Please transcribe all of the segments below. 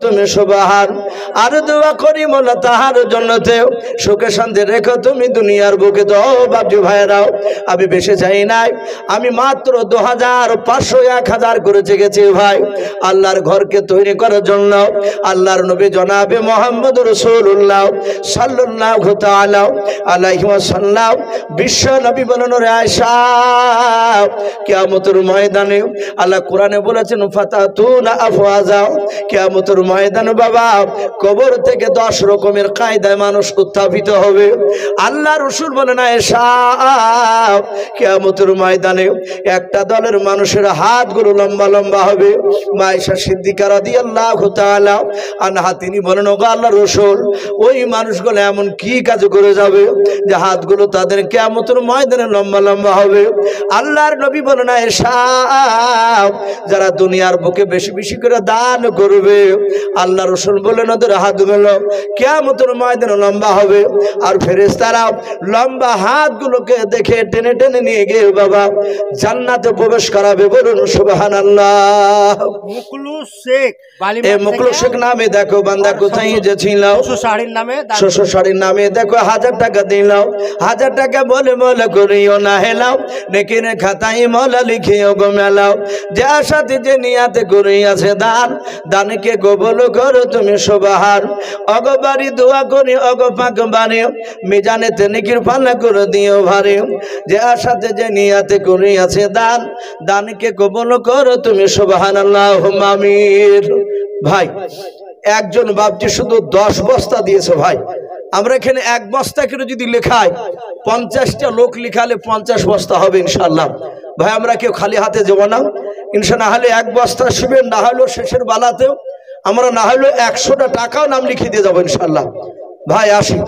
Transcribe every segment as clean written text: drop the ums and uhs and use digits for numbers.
তুমি সুবহান। আর দোয়া করি মোলা তাহার জন্নতে সুখে শান্তি রেখো তুমি দুনিয়ার বুকে। তো বাবজি ভাইরাও, আমি বেশি চাই নাই, আমি মাত্র 2000, 500, 1000 করে চেয়েছি ভাই আল্লাহর ঘরকে তৈরি করার জন্য। আল্লাহর নবী জনাবে মুহাম্মদ রাসূলুল্লাহ সাল্লাল্লাহু তাআলা আলাইহি ওয়াসাল্লাম বিশ্ব নবী বলেন, রে আয়েশা কিয়ামতের ময়দানে আল্লাহ কোরআনে বলেছেন ফাতাতুনা আফওয়াজা, কিয়ামতের ময়দানে বাবা কবর থেকে 10 রকমের কায়দায় মানুষ উত্থাপিত হবে। আল্লাহ রাসূল বলেন, আয়েশা কিয়ামতের ময়দানে একটা দলের মানুষের হাতগুলো লম্বা লম্বা হবে। আয়েশা সিদ্দিকা রাদিয়াল্লাহু তাআলা আনহা তিনি বলেন, ওগো আল্লাহর রাসূল, ওই মানুষগুলো এমন কি কাজ করে যাবে যে হাতগুলো তাদের কিয়ামতের ময়দানে লম্বা লম্বা হবে? আল্লাহর নবী বলেন, আয়েশা যারা দুনিয়ার বুকে বেশি বেশি করে দান করবে, আল্লাহর রাসূল বলেন ওদের হাতগুলো কিয়ামতের ময়দানে লম্বা হবে। আর ফেরেশতারা লম্বা হাতগুলোকে দেখে টেনে টেনে নিয়ে গিয়ে বাবা জান্নাতে প্রবেশ করাবে। বলুন সুবহানাল্লাহ। মুখলুস শেখ মুখলুস শেখ নামে দেখো বান্দা কোথায় গেছিল, শ্বশুর নামে দেখো 1000 টাকা দিল। 1000 টাকা বলে মলা করিও না হেলাও, নেকির খাতায় মলা লিখিও গো মেলাও। যে আশাতে যে নিয়াতে করিয়াছে দান, দানকে কবুল করো তুমি সুবহান। অগবারি দোয়া করি অগ পাক বাড়ি, মিজানেতে নেকির পাল্লা করে দিও ভারী। যে আশাতে যে নিয়াতে করিয়াছে দান, দানকে কবুল করো তুমি সুবহানাল্লাহুম্মা আমিন। ভাই একজন বাপজি শুধু 10 বস্তা দিয়েছে ভাই। আমরা এখানে 1 বস্তা করে যদি লেখাই 50টা লোক লিখালে 50 বস্তা হবে ইনশাআল্লাহ। ভাই আমরা কেউ খালি হাতে যাব না ইনশাআল্লাহ। হলে 1 বস্তা শিবের, না হলেও শেষের বেলাতেও আমরা না হলেও 100টা টাকাও নাম লিখিয়ে দিয়ে যাবো ইনশাআল্লাহ। ভাই আসি,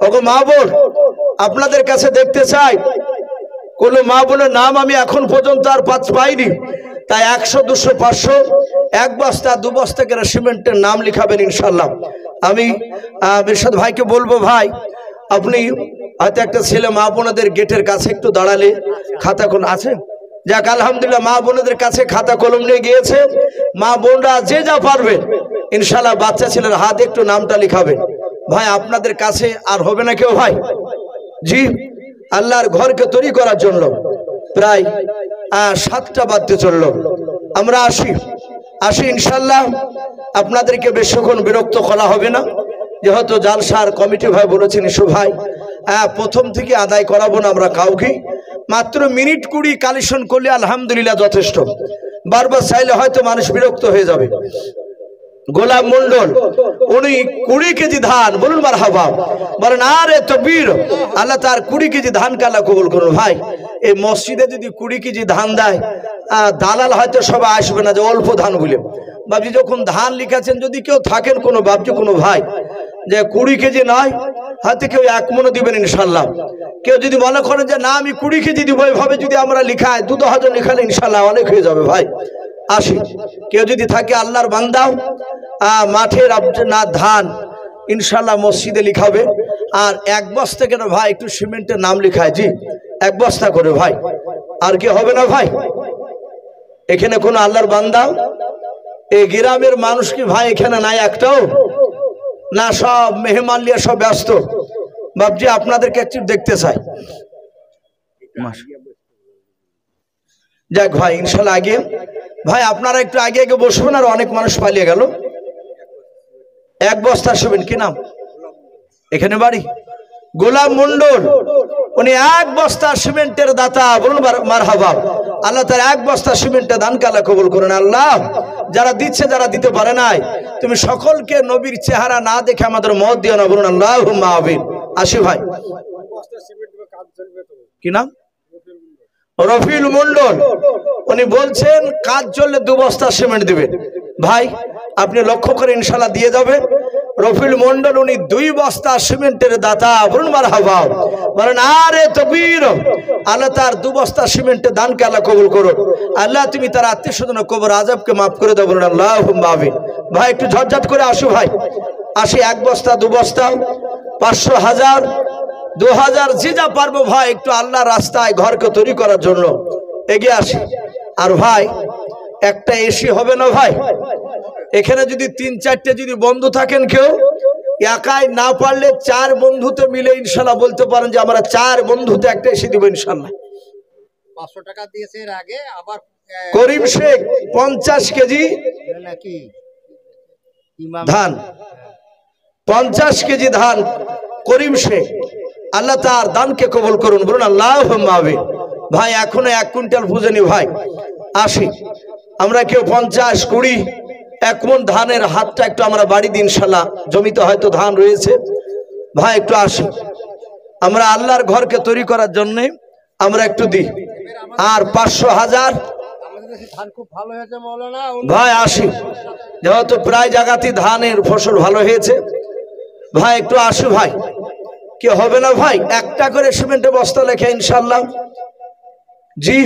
ওগো মা বোন আপনাদের কাছে দেখতে চাই, কোন মা বোনের নাম আমি এখন পর্যন্ত আর পাইনি। তাই 100, 200, 500, 1 বস্তা 2 বস্তা করে সিমেন্টের নাম লিখাবেন ইনশাআল্লাহ। আমি মিরশাদ ভাইকে বলবো, ভাই আপনি হয়তো একটা ছেলে মা বোনদের গেটের কাছে একটু দাঁড়ালে খাতা কলম আছে, যাক আলহামদুলিল্লাহ মা বোনদের কাছে খাতা কলম নিয়ে গিয়েছে। মা বোনরা যে যা পারবে ইনশাআল্লাহ বাচ্চা ছেলের হাতে একটু নামটা লিখাবেন। ভাই আপনাদের কাছে আর হবে না কেউ ভাই? জি, আল্লাহর ঘরকে তৈরি করার জন্য প্রায় 7টা বাজতে চললো। আমরা আসি ইনশাআল্লাহ। আপনাদেরকে বেশিক্ষণ বিরক্ত করা হবে না, যেহেতু জালসার কমিটি ভাই বলেছেন ইসু ভাই প্রথম থেকে আদায় করাবো না আমরা কাউকে, মাত্র মিনিট 20 কালেকশন করলে আলহামদুলিল্লাহ যথেষ্ট। বারবার চাইলে হয়তো মানুষ বিরক্ত হয়ে যাবে। গোলাম মন্ডল উনি 20 কেজি ধান, বলুন মারহাবা, বলেন আরে তাকবীর। আল্লাহ তার 20 কেজি ধান কালা কবুল করুন। ভাই এই মসজিদে যদি 20 কেজি ধান দেয়, দালাল হয়তো সবাই আসবে না যে অল্প ধান বলে। বাবজি যখন ধান লিখাছেন, যদি কেউ থাকেন কোনো বাবজি কোনো ভাই যে 20 কেজি নয়, হয়তো কেউ 1 মণ দিবেন ইনশাআল্লাহ। কেউ যদি মনে করেন যে না আমি 20 কেজি দিব, এইভাবে যদি আমরা লিখাই 2-1000 লিখালে ইনশাআল্লাহ অনেক হয়ে যাবে। ভাই আসি, কেউ যদি থাকে আল্লাহর বান্দা মাঠের না ধান ইনশাআল্লাহ মসজিদে লিখাবে। আর 1 বস্তা কেন ভাই একটু সিমেন্টের নাম লিখায়, জি 1 বস্তা করে ভাই। আর কি হবে না ভাই? এখানে কোন আল্লাহর বান্দা এই গ্রামের মানুষ কি ভাই এখানে নাই একটাও? না সব মেহমান নিয়ে সব ব্যস্ত? বাবজি আপনাদেরকে একটু দেখতে চাই। যাক ভাই ইনশাআল্লাহ আগে ভাই আপনারা একটু আগে আগে বসবেন। আর অনেক মানুষ পালিয়ে গেল। 1 বস্তা শুবেন, কি নাম? এখানে বাড়ি গোলাম মন্ডল, উনি 1 বস্তা সিমেন্টের দাতা, বলুন মারহাবা। আল্লাহ তার 1 বস্তা সিমেন্টের দান কালা কবুল করুন। আল্লাহ যারা দিচ্ছে যারা দিতে পারে নাই, তুমি সকলকে নবীর চেহারা না দেখে আমাদের মত দিও না, বলুন আল্লাহুম্মা আমিন। আসি ভাই, কি নাম? রফিউল মন্ডল, উনি বলছেন কাজ চললে 2 বস্তা সিমেন্ট দিবেন। ভাই আপনি লক্ষ্য করে ইনশাআল্লাহ দিয়ে যাবে। রফিউল মন্ডল উনি 2 বস্তা সিমেন্টের দাতা, বলুন মারহাবা, বলেন আরে তাকবীর। আল্লাহ তার 2 বস্তা সিমেন্টের দানকে আল্লাহ কবুল করো। আল্লাহ তুমি তার আত্মীয় স্বজন কবর আযাবকে মাফ করে দাও, বলুন আল্লাহুম্মা আমিন। ভাই একটু ঝটঝট করে আসো ভাই, আসি 1 বস্তা 2 বস্তা 500, 1000, 2000 যে যা পারবো ভাই একটু আল্লাহ রাস্তায় ঘরকে তৈরি করার জন্য এগিয়ে আসি। আর ভাই একটা এসি হবে না ভাই? এখানে যদি 3-4টে যদি বন্ধু থাকেন, কেউ একাই না পারলে 4 বন্ধুতে মিলে ইনশাল্লাহ বলতে পারেন যে আমরা 4 বন্ধুতে একটা এসি দিব ইনশাল্লাহ। 500 টাকা দিয়েছে এর আগে, আবার করিম শেখ 50 কেজি নাকি ধান, 50 কেজি ধান করিম শেখ, আল্লাহ তার দানকে কবুল করুন, বলুন আল্লাহুম্মা আমিন। ভাই এখনো 1 কুইন্টাল বুঝেনি ভাই, আসি আমরা কেউ 50, 20, 1 মণ ধানের হাতটা একটু আমরা বাড়ি দিন ইনশাল্লাহ, জমিতে হয়তো ধান রয়েছে। ভাই একটু আসি, আমরা আল্লাহর ঘরকে তৈরি করার জন্য আমরা একটু দিই। আর 500, 1000 ধান খুব ভালো হয়েছে মাওলানা। ভাই আসি, যেহেতু প্রায় জায়গাতেই ধানের ফসল ভালো হয়েছে। ভাই একটু আসি ভাই, কি হবে না ভাই? একটা করে সিমেন্টের বস্তা লেখে ইনশাল্লাহ। জি,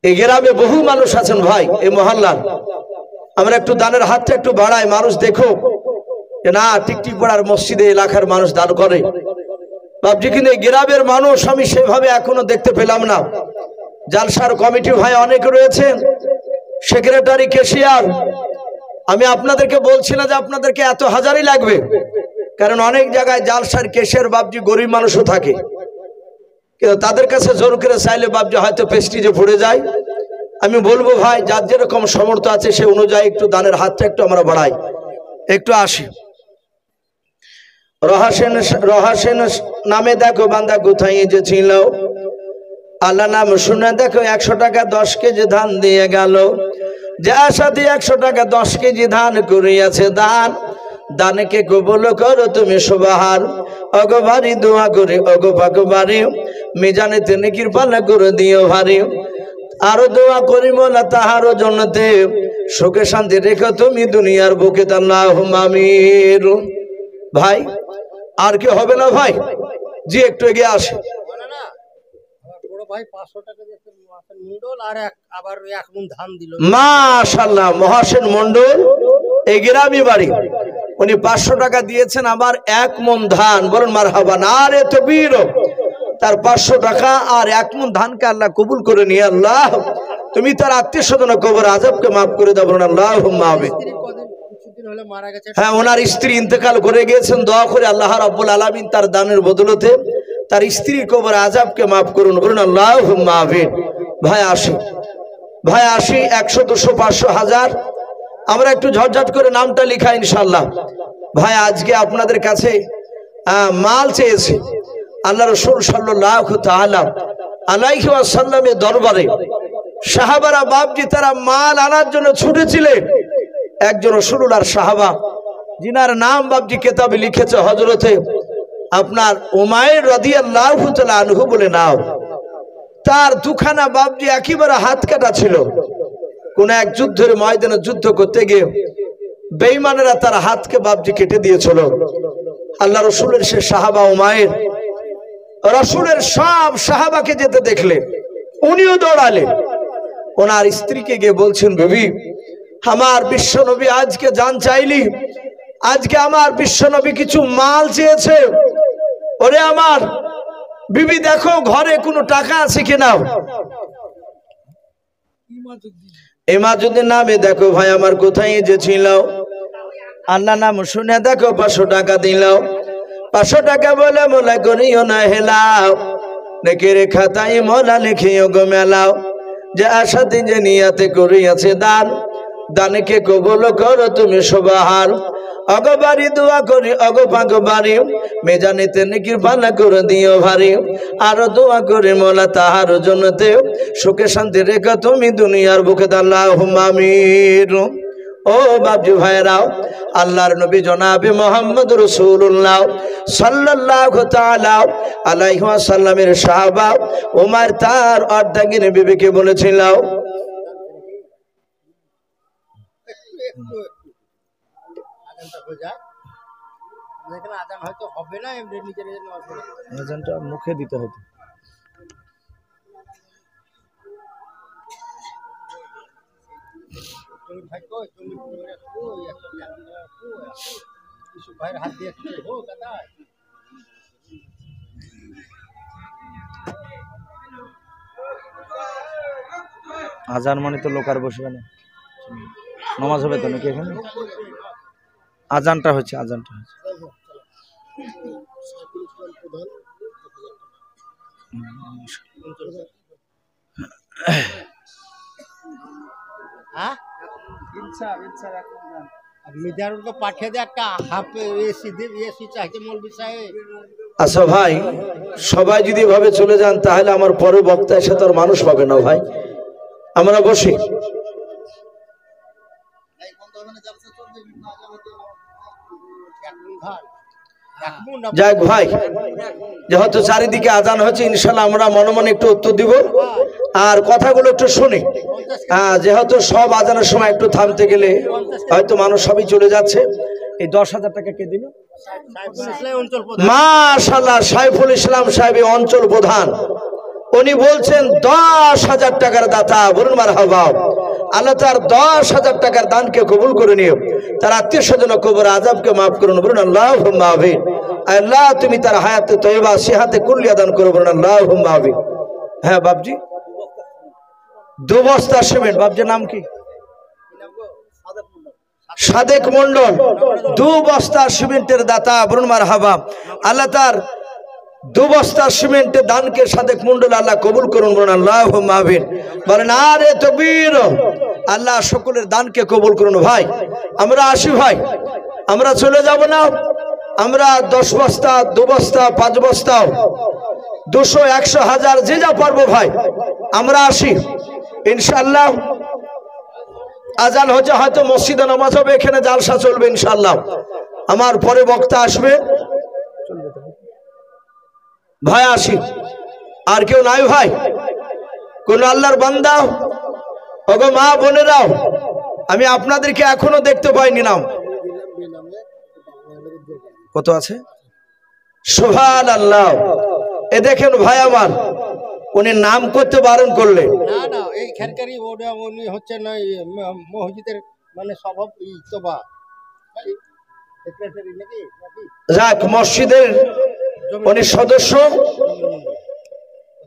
এই গ্রামে বহু মানুষ আছেন ভাই, এই মহল্লার, আমরা একটু দানের হাতটা একটু বাড়াই, মানুষ দেখো না টিকটিক পাড়ার মসজিদে এলাকার মানুষ দান করে। ভাবছি কিন্তু এই গ্রামের মানুষ আমি সেভাবে এখনো দেখতে পেলাম না। জালসার কমিটি ভাই অনেক রয়েছেন, সেক্রেটারি, ক্যাশিয়ার। আমি আপনাদেরকে বলছি না যে আপনাদেরকে এত হাজারই লাগবে, কারণ অনেক জায়গায় জালসার ক্যাশিয়ার বাবজি গরিব মানুষও থাকে, কিন্তু তাদের কাছে জোর করে চাইলে বাবজি হয়তো প্রেস্টিজে পড়ে যায়। আমি বলবো ভাই যার যেরকম সমর্থ আছে সে অনুযায়ী একটু দানের হাতটা একটু আমরা বাড়াই। একটু আসি, রহাসেন নামে দেখো বান্দা কোথায় যে ছিল, আল্লাহ নাম শুনে দেখো 100 টাকা 10 কেজি ধান দিয়ে গেল। যে আশা দিয়ে 100 টাকা 10 কেজি ধান করিয়াছে দান, দানকে কবুল করো তুমি সুবহান। অগো ভারী দোয়া করে অগো পাকবারি, মিজানেতে নেকির পাল্লা করে দিও ভারী। আরো দোয়া করি মোলা তাহারও জন্নতে, সুখে শান্তি রেখো তুমি দুনিয়ার বুকে, আল্লাহুম্মা আমিন। ভাই আর কি হবে না ভাই? জি একটু এগিয়ে আসে। ভাই 500 টাকা দিয়েছে মহাসেন মন্ডল, আর আবার 1 মণ ধান দিল। মাশাআল্লাহ, মহাসেন মন্ডল এই গ্রামই বাড়ি, উনি 500 টাকা দিয়েছেন, আবার 1 মণ ধান, বলুন মারহাবা। আরে তাকবীর, তার 500 টাকা আর 1 মণ ধানকে আল্লাহ কবুল করে নিয়ে আল্লাহ তুমি তার আত্মীয় স্বজন কবর আযাবকে মাফ করে দাও, বলুন আল্লাহুম্মা আমিন। হ্যাঁ, ওনার স্ত্রী ইন্তেকাল করে গিয়েছেন, দোয়া করে আল্লাহ রাব্বুল আলামিন তার দানের বদলতে তার স্ত্রীর কবর আযাবকে মাফ করুন, বলুন আল্লাহুম্মা আমিন। ভাই আসি, ভাই আসি, 100, 200, 500, 1000 আমরা একটু ঝটঝট করে নামটা লিখা ইনশাআল্লাহ। ভাই আজকে আপনাদের কাছে মাল চেয়েছি, আল্লাহ রাসূল সাল্লাল্লাহু তাআলা আলাইহি ওয়াসাল্লামের দরবারে সাহাবারা বাপজি তারা মাল আনার জন্য ছুটেছিলেন। একজন রাসূলুল্লাহর সাহাবা, যিনার নাম বাপজি কিতাবে লিখেছে হযরতে আপনার উমাইর রাদিয়াল্লাহু তাআলা আনহু বলে নাও। তার দুখানা বাপজি একেবারে হাত কাটা ছিল। কোন এক যুদ্ধের ময়দানে যুদ্ধ করতে গিয়ে বেঈমানেরা তার হাতকে বাপজি কেটে দিয়েছিল। আল্লাহ রাসূলের সে সাহাবা উমাইর রাসূলের সব সাহাবাকে যেতে দেখলেন, উনিও দৌড়ালেন। ওনার স্ত্রীকে গিয়ে বলছেন, বিবি আমার বিশ্বনবী আজকে জান চাইলি, আজকে আমার বিশ্বনবী কিছু মাল চেয়েছে। ওরে আমার বিবি দেখো ঘরে কোনো টাকা আছে কিনা। ইমাজউদ্দিন নামে দেখো ভাই আমার কোথায় যে ছিল, আল্লাহ নাম শুনে দেখো 500 টাকা দিল। 500 টাকা বলে মোলা করিও না হেলাও, নেকের খাতায় মোলা লিখিও গো মেলাও। যে আশাতে যে নিয়াতে করিয়াছে দান, দানকে কবুল করো তুমি সুবহান। অগবারি দোয়া করি অগ পাকবারি, মেজানিতে নেকির পাল্লা করে দিও ভারী। আর দোয়া করি মোলা তাহার জন্যতে, সুখে শান্তি রেখো তুমি দুনিয়ার বুকে, আল্লাহুম্মা আমিন। ও বাবজি ভাইরাও, আল্লাহর নবী জনাবে মুহাম্মদ রাসূলুল্লাহ সাল্লাল্লাহু তাআলা আলাইহি ওয়াসাল্লামের সাহাবা উমার তার অর্ধাঙ্গিনী বিবিকে বলেছিল, আযানটা মুখে দিতে হতো। ভাইয়ের হাত দিয়ে আজান মানে তো লোক আর বসবে না, নামাজ হবে তো নাকি এখানে? আজানটা হচ্ছে, আজানটা হচ্ছে। পাঠিয়ে দে একটা হাফ এসি এসি চাইছে মৌলভী সাহেব। আচ্ছা ভাই, সবাই যদি এভাবে চলে যান তাহলে আমার পরে বক্তা এসে তো আর মানুষ পাবে না ভাই, আমরা বসি। যাক ভাই, যেহেতু চারিদিকে আজান হচ্ছে, ইনশাল্লাহ আমরা মনে মনে একটু উত্তর দিব আর কথাগুলো একটু শুনি। যেহেতু সব আজানের সময় একটু থামতে গেলে হয়তো মানুষ সবই চলে যাচ্ছে। এই 10,000 টাকা কে দিল? মাশাআল্লাহ, সাইফুল ইসলাম সাহেব অঞ্চল প্রধান, উনি বলছেন 10,000 টাকার দাতা। বলুন মারহাবা। আল্লাহ তার 10,000 টাকার দানকে কবুল করে নিও, তার আত্মীয় স্বজন কবর আযাবকে মাফ করুন। বলুন আল্লাহুম্মা আমিন। আল্লাহ তুমি তার হায়াতে তয়্যিবা সিহাতে কুল্লিয়া দান করো। বলুন আল্লাহুম্মা আমিন। হ্যাঁ বাপজি, 2 বস্তা সিমেন্ট। বাপজির নাম কি? সাদেক মন্ডল, 2 বস্তা সিমেন্টের দাতা। বলুন মারহাবা। আল্লাহ তার 2 বস্তা সিমেন্টের দানকে সাদেক মন্ডল আল্লাহ কবুল করুন। বলুন আল্লাহুম্মা আমিন। বলেন আরে তাকবীর। আল্লাহ সকলের দানকে কবুল করুন। ভাই আমরা আসি, ভাই আমরা চলে যাব না। আমরা 10 বস্তা, 2 বস্তা, 5 বস্তা, 200, 100, 1000 যে যা পারবো ভাই আমরা আসি ইনশাআল্লাহ। আজান হচ্ছে, হয়তো মসজিদে নামাজ হবে, এখানে জালসা চলবে ইনশাআল্লাহ। আমার পরে বক্তা আসবে ভাই, আসি। আর কেউ নাই ভাই? কোন আল্লাহর বান্দা? ওগো মা বোনেরাও, আমি আপনাদেরকে এখনো দেখতে পাইনি। নাম কত আছে? সুবহানাল্লাহ। এ দেখেন ভাই আমার, উনি নাম করতে বারণ করলে না না, এইখানকারই উনি হচ্ছে না মসজিদের মানে স্বভাব ইতবা সেক্রেটারি নাকি? যাক, মসজিদের উনি সদস্য,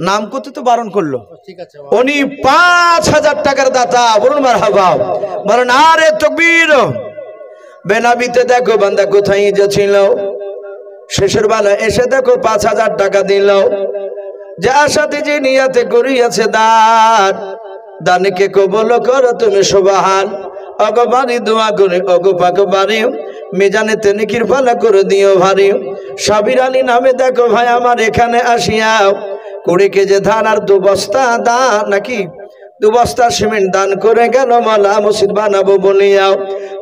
নাম করতে তো বারণ করলো। ঠিক আছে, উনি 5,000 টাকার দাতা। বলুন মারহাবা। বলেন আরে তাকবীর। বেনাবিতে দেখো বান্দা কোথায় যে ছিল, শেষের বেলা এসে দেখো 5,000 টাকা দিল। যে আশাতে যে নিয়াতে করিয়াছে দান, দানকে কবুল করো তুমি সুবহান। অগো বাড়ি দোয়া করে, অগো পাক বাড়ি মিজানে নেকির পালা করে দিও ভারী। সাবির আলী নামে দেখো ভাই আমার এখানে আসিয়া 20 কেজি ধান আর 2 বস্তা দান, নাকি 2 বস্তা সিমেন্ট দান করে গেল। মালা মসজিদ বানাবো বলিয়াও,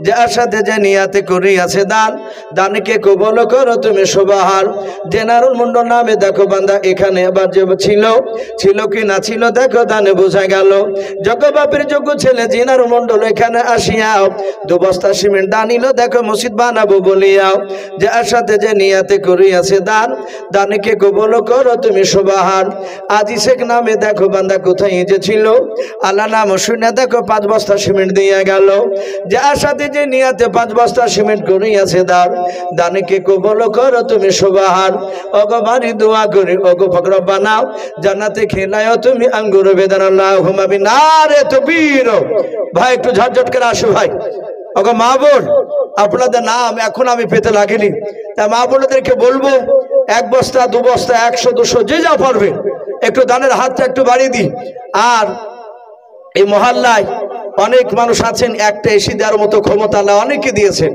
যে আশাতে যে নিয়াতে করিয়াছে দান, দানকে কবুল করো তুমি সুবহান। জেনারুল মন্ডল নামে দেখো বান্দা এখানে আবার যে ছিল কি না ছিল দেখো দানে বোঝা গেল। যোগ্য বাপের যোগ্য ছেলে জেনারুল মন্ডল এখানে আসিয়াও 2 বস্তা সিমেন্ট দানিল দেখো মসজিদ বানাবো বলিয়াও, যে আশাতে যে নিয়াতে করিয়াছে দান, দানকে কবুল করো তুমি সুবহান। আজি শেখ নামে দেখো বান্দা কোথায় যে ছিল, আল্লাহ নাম শুনে দেখো 5 বস্তা সিমেন্ট দিয়ে গেল। যে আশাতে যে নিয়াতে 5 বস্তা সিমেন্ট করিয়াছে দান, দানকে কবুল করো তুমি সুবহান। ওগো বাড়ি দোয়া করি, ওগো ফকর বানাও জান্নাতে খেলায়ও তুমি আঙ্গুর বেদান। আল্লাহুম্মা আমিন। নারে তাকবীর। ভাই একটু ঝটঝট করে আসো ভাই। ওগো মা বোন, আপনাদের নাম এখন আমি পেতে লাগিনি, তা মা বোনদেরকে বলবো 1 বস্তা, 2 বস্তা, 100, 200 যে যা পারবে একটু দানের হাতটা একটু বাড়িয়ে দিই। আর এই মহল্লায় অনেক মানুষ আছেন, একটা এসি দেওয়ার মতো ক্ষমতা আল্লাহ অনেককে দিয়েছেন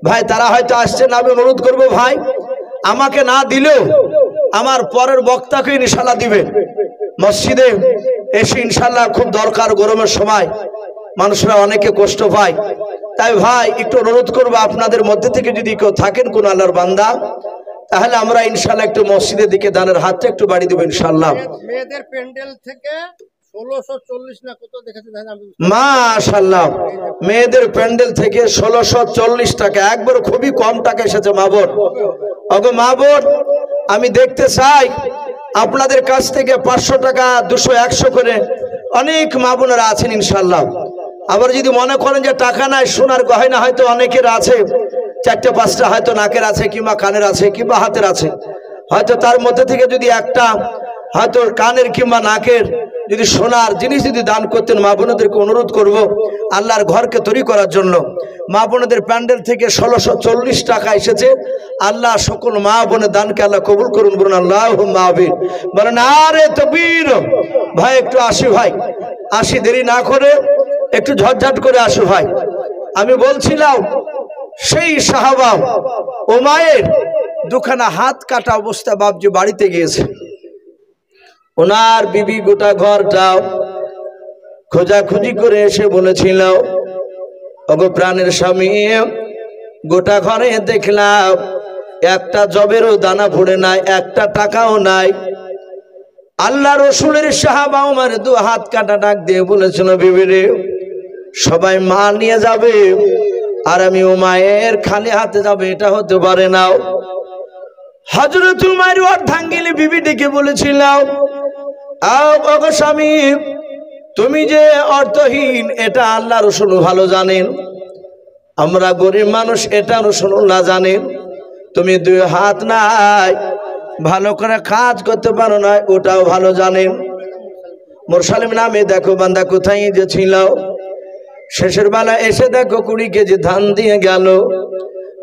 ভাই, তারা হয়তো আসছেন। আমি অনুরোধ করবো ভাই, আমাকে না দিলেও আমার পরের বক্তাকে ইনশাল্লাহ দিবেন। মসজিদে এসে ইনশাল্লাহ খুব দরকার, গরমের সময় মানুষরা অনেকে কষ্ট পায়। তাই ভাই একটু অনুরোধ করবো, আপনাদের মধ্যে থেকে যদি কেউ থাকেন কোন আল্লাহর বান্দা, তাহলে আমরা ইনশাল্লাহ একটু মসজিদের দিকে দানের হাতটা একটু বাড়িয়ে দেবো ইনশাল্লাহ। মেয়েদের প্যান্ডেল থেকে 1640 না কত দেখেছেন? মাশাআল্লাহ, মেয়েদের প্যান্ডেল থেকে 1640 টাকা, একবার খুবই কম টাকা এসেছে মা বোন। ওগো মা বোন, আমি দেখতে চাই আপনাদের কাছ থেকে 500 টাকা, 200, 100 করে অনেক মা বোনেরা আছেন ইনশাল্লাহ। আবার যদি মনে করেন যে টাকা নাই, সোনার গয়না হয়তো অনেকের আছে, 4টে 5টা হয়তো নাকের আছে, কিংবা কানের আছে, কিংবা হাতের আছে, হয়তো তার মধ্যে থেকে যদি একটা হয়তো কানের কিংবা নাকের যদি সোনার জিনিস যদি দান করতেন, মা বোনদেরকে অনুরোধ করব আল্লাহর ঘরকে তৈরি করার জন্য। মা বোনদের প্যান্ডেল থেকে 1640 টাকা এসেছে। আল্লাহ সকল মা বোনের দানকে আল্লাহ কবুল করুন, বলুন আল্লাহুম্মা আমিন। বলেন আরে তাকবীর। ভাই একটু আসি, ভাই আসি, দেরি না করে একটু ঝটঝট করে আসো ভাই। আমি বলছিলাম সেই সাহাবা উমায়ের দুখানা হাত কাটা অবস্থা বাপজি বাড়িতে গিয়েছে। ওনার বিবি গোটা ঘরটাও খোঁজাখুঁজি করে এসে বলেছিল, ওগো প্রাণের স্বামী, গোটা ঘরে দেখলাম একটা জবেরও দানা পড়ে নাই, একটা টাকাও নাই। আল্লাহ রসুলের সাহাবা উমার দু হাত কাটা ডাক দিয়ে বলেছিল, বিবি রে, সবাই মাল নিয়ে যাবে আর আমি উমায়ের খালি হাতে যাবে, এটা হতে পারে না। হযরত উমায়ের অর্ধাঙ্গিনী বিবি ডেকে বলেছিল, ওগো স্বামী, তুমি যে অর্থহীন এটা আল্লাহ রসুল ভালো জানেন, আমরা গরিব মানুষ এটা রাসূলুল্লাহ জানেন। তুমি দুই হাত নাই, ভালো করে কাজ করতে পারো না, ওটাও ভালো জানেন। মুরসালিম নামে দেখো বান্দা কোথায় যে ছিল, শেষের বেলা এসে দেখো 20 কেজি ধান দিয়ে গেল।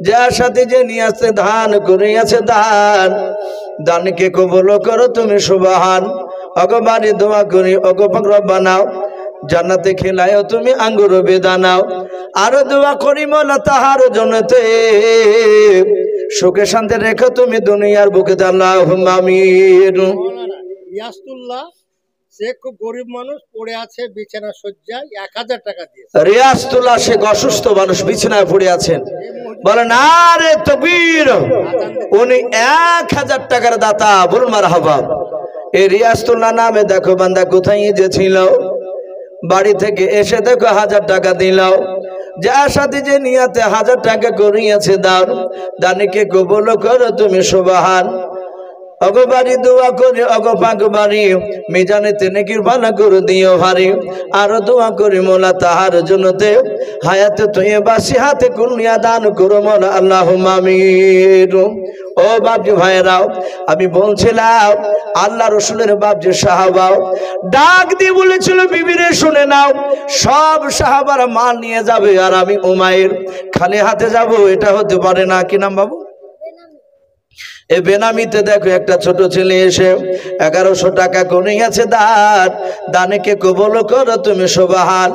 যার সাথে যে নিয়ে আসছে ধান করিয়াছে দান, দানকে কবুল করো তুমি সুবহান। ওগো বাড়ি দোয়া করি, ওগো পাক রব্বানা জান্নাতে খেলায়ও তুমি আঙ্গুর বেদানাও। আরো দোয়া করি মোলা তাহার জন্যতে সুখে শান্তি রেখো তুমি দুনিয়ার বুকে, আল্লাহুম্মা আমিন। রিয়াসতুল্লাহ সে খুব গরিব মানুষ, পড়ে আছে বিছানা শয্যায়, 1000 টাকা দিয়েছে। রিয়াসতুল্লাহ শেখ অসুস্থ মানুষ, বিছানায় পড়ে আছেন। বলেন আরে তাকবীর। উনি 1000 টাকার দাতা, বলুন মারহাবা। এই রিয়াসতুল্লাহ নামে দেখো বান্দা কোথায় যে ছিল, বাড়ি থেকে এসে দেখো 1000 টাকা দিল। যার সাথে যে নিয়াতে 1000 টাকা করিয়াছে দান, দানকে কবুল করো তুমি সুবহান। ওগো বাড়ি দোয়া করি, ওগো পাক বাড়ি মিজানেতে নেকির ভালো করে দিও ভারী। আরো দোয়া করি মোলা তাহার জন্যতে হায়াতে তৈয়বা সিহাতে কুনিয়া দান করো মোলা, আল্লাহুম্মা আমিন। ও বাপজি ভাইরাও, আমি বলছিলাম আল্লাহ রসুলের বাপজি সাহাবাও ডাক দিয়ে বলেছিল, বিবিরে শুনে নাও, সব সাহাবারা মাল নিয়ে যাবে আর আমি উমায়ের খালি হাতে যাব, এটা হতে পারে না। কি নাম বাবু? এ বেনামিতে দেখো একটা ছোট ছেলে এসে 1100 টাকা করিয়াছে দান, দানকে কবুল করো তুমি সুবহান।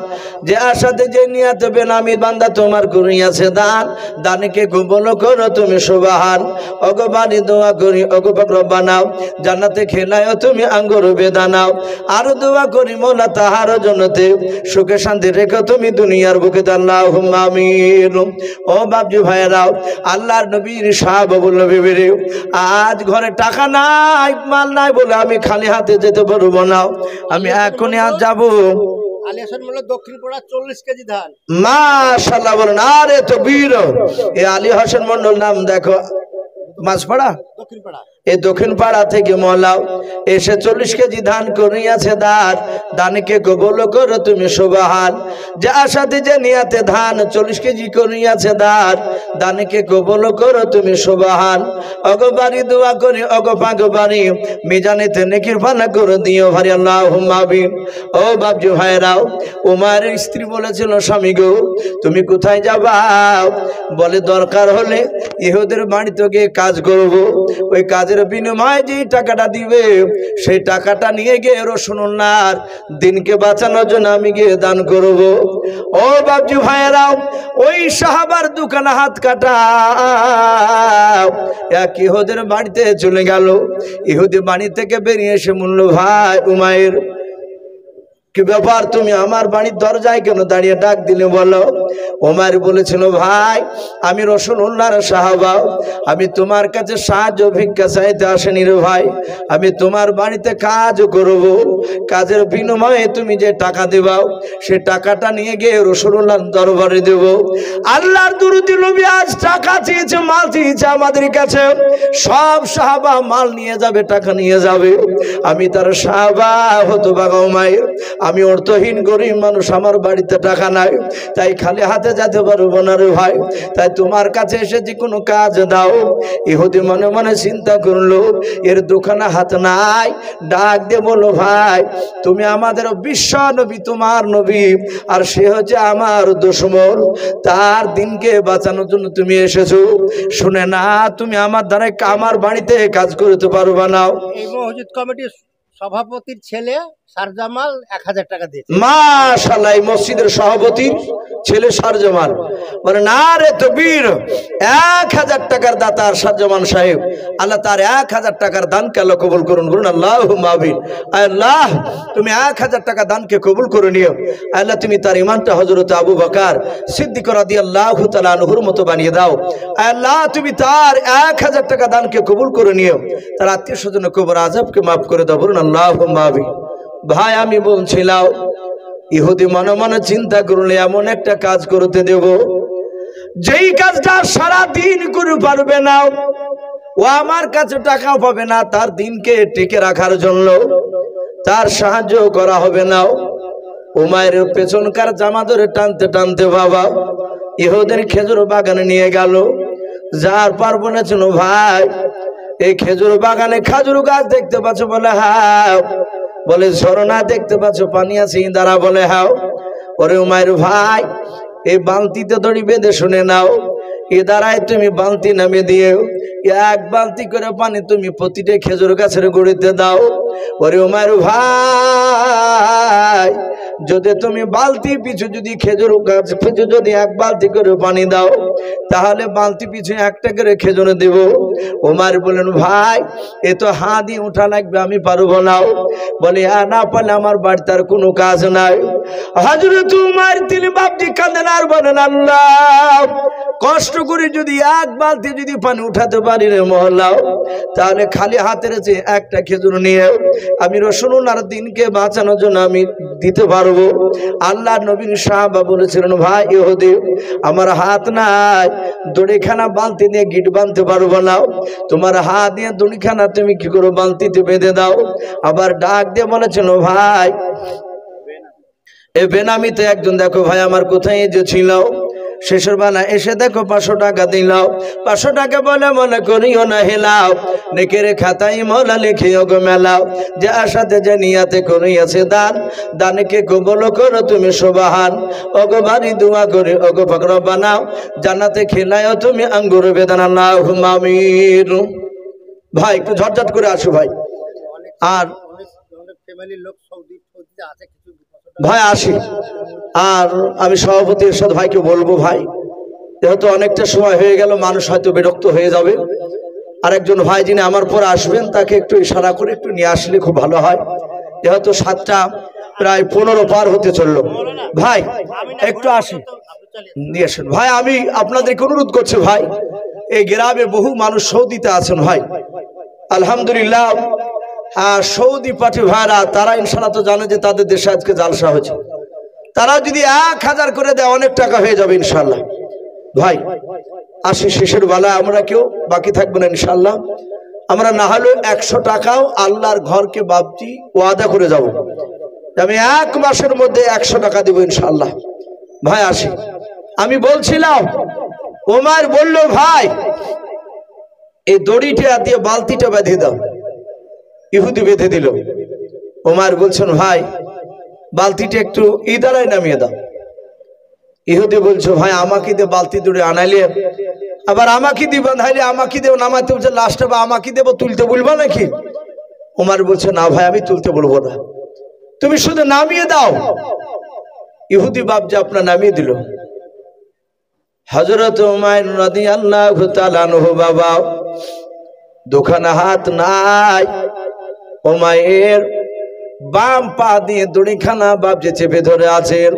যে আশাতে যে নিয়াতে বেনামি বান্দা তোমার করিয়াছে দান, দানকে কবুল করো তুমি সুবহান। ওগো বাড়ি দোয়া করি, ওগো পাক রব্বানা জান্নাতে খেলায়ও তুমি আঙ্গুর বেদানাও। আরো দোয়া করি মোলা তাহার জন্যতে সুখে শান্তি রেখো তুমি দুনিয়ার বুকে, আল্লাহুম্মা আমিন। ও বাপজি ভাইরাও, আল্লাহর নবীর সাহাবা বলল, বিবি রে, আজ ঘরে টাকা নাই, মাল নাই বলে আমি খালি হাতে যেতে পারবো না, আমি এখনই আজ যাবো। আলী হাসান মোল্লা দক্ষিণ পাড়া 40 কেজি ধান। মাশাআল্লাহ, বলেন আরে তাকবীর। এই আলী হাসান মন্ডল নাম দেখো মাঝপাড়া, দক্ষিণ পাড়া, এই দক্ষিণ পাড়া থেকে মৌলাও এসে 40 কেজি ধান করিয়াছে দান, দানকে কবুল করো তুমি সুবহান। যার সাথে যে নিয়াতে ধান 40 কেজি করিয়াছে দান, দানকে কবুল করো তুমি সুবহান। ওগো বাড়ি দোয়া করি, ওগো পাক বাড়ি মিজানেতে নেকির ভালো করে দিও ভারী, আল্লাহুম্মা আমিন। ও বাপজি ভাইরাও, উমারের স্ত্রী বলেছিল, স্বামী গো তুমি কোথায় যাবা? বলে দরকার হলে ইহুদের বাড়িতে গিয়ে কাজ করব, ওই কাজের বিনিময়ে যে টাকাটা দিবে সেই টাকাটা নিয়ে গিয়ে রাসূলুল্লাহর দিনকে বাঁচানোর জন্য আমি গিয়ে দান করব। ও বাপজি ভাইরাও, ওই সাহাবার দোকানে হাত কাটা এক ইহুদের বাড়িতে চলে গেল। ইহুদি বাড়ি থেকে বেরিয়ে এসে বলল, ভাই উমায়ের, কি ব্যাপার, তুমি আমার বাড়ির দরজায় কেন দাঁড়িয়ে ডাক দিলে বলো? ওমর বলেছিল, ভাই আমি রাসূলুল্লাহর সাহাবা, আমি তোমার কাছে সাহায্য ভিক্ষা চাইতে আসেনি রে ভাই, আমি তোমার বাড়িতে কাজ করব, কাজের বিনিময়ে তুমি যে টাকা দেবাও সে টাকাটা নিয়ে গিয়ে রাসূলুল্লাহর দরবারে দেব। আল্লাহর দরুদি নবী আজ টাকা চেয়েছে, মাল চেয়েছে আমাদের কাছে, সব সাহাবা মাল নিয়ে যাবে, টাকা নিয়ে যাবে, আমি তার সাহাবা হতভাগা উমাইর, আমি অর্থহীন গরিব মানুষ, আমার বাড়িতে টাকা নাই, তাই খালি হাতে যেতে পারবো না রে ভাই, তাই তোমার কাছে এসেছি কোনো কাজ দাও। ইহুদি মনে মনে চিন্তা করলো এর দোকানে হাত নাই, ডাক দিয়ে বলল ভাই তুমি আমাদের বিশ্ব নবী, তোমার নবী, আর সে হচ্ছে আমার দুশমন, তার দিনকে বাঁচানোর জন্য তুমি এসেছো, শুনে না তুমি আমার দ্বারা আমার বাড়িতে কাজ করতে পারবা না। এই মসজিদ কমিটির সভাপতির ছেলে সারজামাল 1000 টাকা দিয়েছে। মাশাআল্লাহ, এই মসজিদের সভাপতির ছেলে সারজামাল, মানে না রে তকবীর, 1000 টাকার দাতা সারজামান সাহেব, আল্লাহ তার 1000 টাকার দানকে আল্লাহ কবুল করুন, বলুন আল্লাহুম্মা আমিন। আল্লাহ তুমি 1000 টাকা দানকে কবুল করে নিও, আল্লাহ তুমি তার ইমানটা হযরত আবু বকর সিদ্দিক রাদিয়াল্লাহু তাআলা আনহুর মতো বানিয়ে দাও, আল্লাহ তুমি তার 1000 টাকা দানকে কবুল করে নিও, তার আত্মীয় স্বজনের কবর আযাবকে মাফ করে দাও, বলুন আল্লাহুম্মা আমিন। ভাই আমি বলছিলাম ইহুদি মনে মনে চিন্তা করলে এমন একটা কাজ করতে দেব যেই কাজটা সারা দিন করে পারবে না, ও আমার কাছে টাকা পাবে না, তার দিনকে টিকে রাখার জন্য তার সাহায্য করা হবে না। উমাইরের পেছনকার জামা ধরে টানতে টানতে বাবা ইহুদের খেজুর বাগানে নিয়ে গেল। যার পারবো ছিল ভাই এই খেজুর বাগানে খাজুর গাছ দেখতে পাচ্ছ? বলে হ্যাঁ। বলে ঝর্ণা দেখতে পাচ্ছ, পানি আছে? দাঁড়া। বলে হ্যাঁ। ওরে উমাইর ভাই এই বালতিতে দড়ি বেঁধে শুনে নাও, এ দ্বারায় তুমি বালতি নামে দিও, এক বালতি করে পানি তুমি প্রতিটা খেজুর গাছের গুড়িতে দাও। ওরে উমাইর ভাই যদি তুমি বালতি পিছু যদি খেজুর গাছ পিছু যদি এক বালতি করে পানি দাও, তাহলে বালতি পিছু একটা করে খেজুর দেব। উমার বলেন ভাই এ তো হাঁ দিয়ে উঠা লাগবে, আমি পারবো না। বলে না পারলে আমার বাড়িতে আর কোনো কাজ নাই। হযরত উমার তিনি বাপজি কাঁদেন আর বলেন আল্লাহ কষ্ট করে যদি এক বালতি যদি পানি উঠাতে পারি রে মহল্লা, তাহলে খালি হাতের যে একটা খেজুর নিয়ে আমি রাসূলুল্লাহর দিনকে বাঁচানোর জন্য আমি দিতে পারবো। আল্লাহ নবীর সাহাবা বলেছিলেন ভাই ইহুদি আমার হাত নাই, দড়িখানা বালতি দিয়ে গিট বাঁধতে পারবো না, তোমার হাত দিয়ে দড়িখানা তুমি কি করো বালতিতে বেঁধে দাও। আবার ডাক দিয়ে বলেছিল ভাই এ বেনামিতে একজন দেখো ভাই আমার কোথায় যে ছিল, শেষের বেলা এসে দেখো 500 টাকা দিলাও, 500 টাকা বলে মনে করিও না হেলাও, নেকের খাতায় মৌলা লিখিও গো মেলাও, যে আশাতে যে নিয়াতে করিয়াছে দান, দানকে কবুল করো তুমি সুবহান। ওগো বাড়ি দোয়া করে ওগো পাকড় বানাও, জান্নাতে খেলায়ও তুমি আঙ্গুর বেদান, আল্লাহুম্মা আমিন। ভাই একটু ঝটঝট করে আসো ভাই। আর ফ্যামিলির লোক সৌদিতে আছে কিছু ভাই আসি, আর আমি সভাপতি এরশাদ ভাইকে বলবো ভাই যেহেতু অনেকটা সময় হয়ে গেল মানুষ হয়তো বিরক্ত হয়ে যাবে, আর একজন ভাই যিনি আমার পর আসবেন তাকে একটু ইশারা করে একটু নিয়ে আসলে খুব ভালো হয়, যেহেতু 7টা প্রায় 15 পার হতে চললো। ভাই একটু আসি নিয়ে আসেন ভাই। আমি আপনাদেরকে অনুরোধ করছি ভাই, এই গ্রামে বহু মানুষ সৌদিতে আছেন ভাই, আলহামদুলিল্লাহ। আর সৌদি পাঠি ভাইরা তারা ইনশাআল্লাহ তো জানে যে তাদের দেশে আজকে জালসা হয়েছে, তারা যদি 1000 করে দেয় অনেক টাকা হয়ে যাবে ইনশাআল্লাহ। ভাই আসি শেষের বেলায় আমরা কেউ বাকি থাকবো না ইনশাআল্লাহ। আমরা না হলেও 100 টাকাও আল্লাহর ঘরকে বাপজি ওয়াদা করে যাব, আমি 1 মাসের মধ্যে 100 টাকা দিব ইনশাআল্লাহ। ভাই আসি, আমি বলছিলাম ওমর বলল ভাই এই দড়িটা দিয়ে বালতিটা বেঁধে দাও, ইহুদি বেঁধে দিল। ওমর বলছেন ভাই বালতিটা একটু ইদারায় নামিয়ে দাও। ইহুদি বলছো ভাই আমাকে দিয়ে বালতি দড়ি আনাইলে আবার আমাকে দিয়ে বাঁধাইলে আমাকে দেব নামাইতে বলছে, লাস্টে বা আমাকে দেব তুলতে বলবো নাকি? ওমর বলছে না ভাই আমি তুলতে বলবো না, তুমি শুধু নামিয়ে দাও। ইহুদি বাপ যে আপনার নামিয়ে দিল। হযরত উমাইর রাদিয়াল্লাহু তাআলা আনহু বাবা দোকানে হাত নাই, উমাইর বাম পা দিয়ে দড়িখানা বাপজি চেপে ধরে আছেন।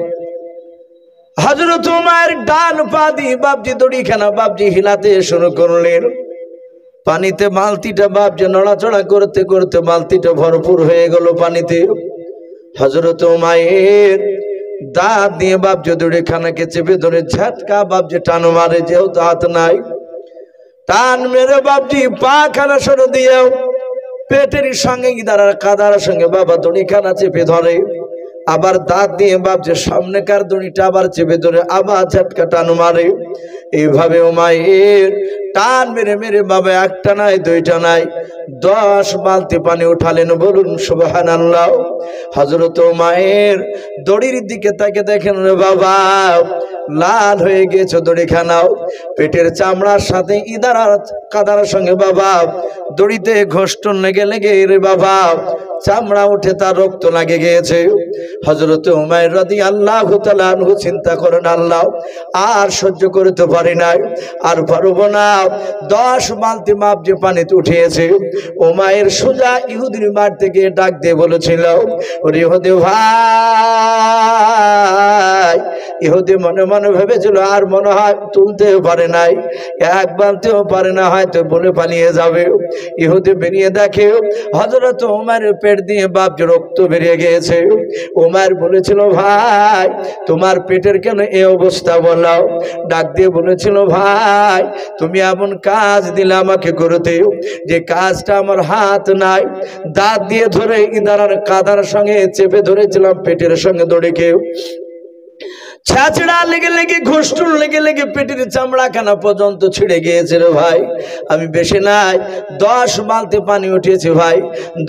হযরত উমাইর ডান পা দিয়ে বাপজি দড়িখানা বাপজি হিলাতে শুরু করলেন। পানিতে বালতিটা বাপজি নড়াচড়া করতে করতে বালতিটা ভরপুর হয়ে গেল পানিতে। হযরত উমাইর দাঁত দিয়ে বাপজি দড়িখানাকে চেপে ধরে ঝাটকা বাপজি টান মারে, যেহেতু হাত নাই টান মেরে বাপজি পা খানা সরে দিয়ে পেটের সঙ্গে ইদারার কাদার সঙ্গে বাবা দড়িখানা চেপে ধরে। আবার দাঁত দিয়ে বাপজি সামনেকার দড়িটা আবার চেপে ধরে আবার ঝাটকা টান মারে। এইভাবে উমাইর টান মেরে মেরে বাবা একটা নাই দুইটা নাই 10 বালতি পানি উঠালেন। বলুন সুবহানাল্লাহ। হযরত উমাইর দড়ির দিকে তাকে দেখেন রে বাবা লাল হয়ে গেছে দড়িখানাও, পেটের চামড়ার সাথে ইদারার কাদার সঙ্গে বাবা দড়িতে ঘষ্টন লেগে লেগে রে বাবা চামড়া উঠে তার রক্ত লাগে গিয়েছে। হযরত উমাইর রাদিয়াল্লাহু তাআলা আনহু চিন্তা করেন আল্লাহ আর সহ্য করতে পারি নাই, আর পারবো না। 10 বালতি মাপ যে পানিতে উঠিয়েছে। উমাইর সোজা ইহুদির বাড়ি থেকে ডাক দিয়ে বলেছিল, ওরে ইহুদি ভাই। ইহুদি মনে মনে ভেবেছিল আর মনে হয় তুলতেও পারে নাই, এক বালতিও পারে না, হয়তো বলে পালিয়ে যাবে। ইহুদি বেরিয়ে দেখে হযরত উমাইরের পেট দিয়ে বাপ যে রক্ত বেরিয়ে গিয়েছে। উমাইর বলেছিল ভাই তোমার পেটের কেন এই অবস্থা বলো? ডাক দিয়ে বলেছিল ভাই তুমি এমন কাজ দিলে আমাকে করতে যে কাজটা আমার হাত নাই, দাঁত দিয়ে ধরে ইদারার কাদার সঙ্গে চেপে ধরেছিলাম পেটের সঙ্গে দড়িকে, ছাঁচড়া লেগে লেগে ঘুষ্টুর লেগে লেগে পেটের চামড়া খানা পর্যন্ত ছিঁড়ে গিয়েছে রে ভাই। আমি বেশি নাই 10 বালতি পানি উঠিয়েছি ভাই,